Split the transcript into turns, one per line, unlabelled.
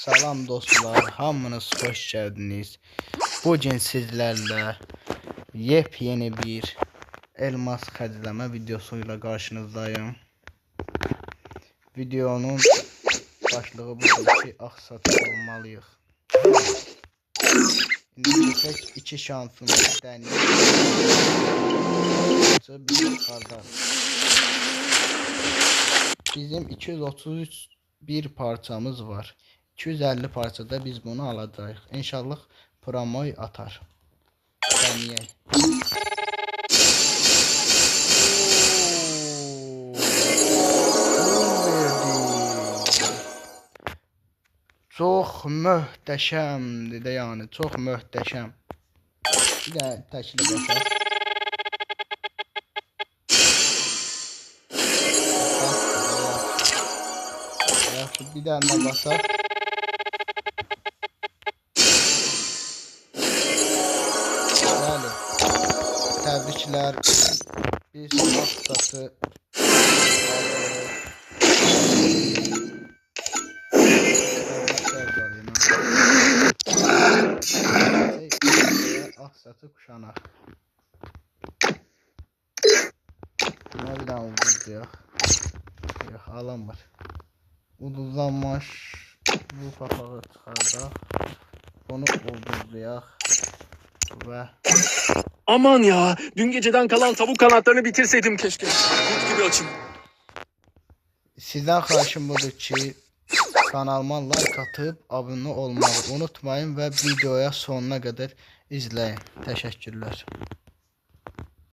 Salam dostlar, hamınız xoş gəldiniz. Bugün sizlərlə yepyeni bir elmas xərcləmə videosuyla qarşınızdayım. Videonun başlığı budur ki, axsatı olmalıyıq. İndi tek iki şansımız dəniyik. Bir çıxardar. Bizim 233 parçamız var. 250 parçada biz bunu alacağıq. İnşallah promoy atar. Deneyək. Çox möhtəşəmdir də, yəni çox möhtəşəm. Bir də təkli baxaq. Bir dənə basaq. Bəli. Təbriklər. Biz axsatı axsatı kuşanaq. Buna bir dənə ulduzlayaq. Yox, alamır. Ulduzlanmış bu papağı çıxardaq. Bunu ulduzlayaq və
aman ya, dün geceden kalan tavuk kanatlarını bitirseydim keşke. Kurt gibi açım.
Sizdən xahişim budur ki, kanalıma like atıb abunə olmağı unutmayın və videoya sonuna qədər izləyin. Təşəkkürlər.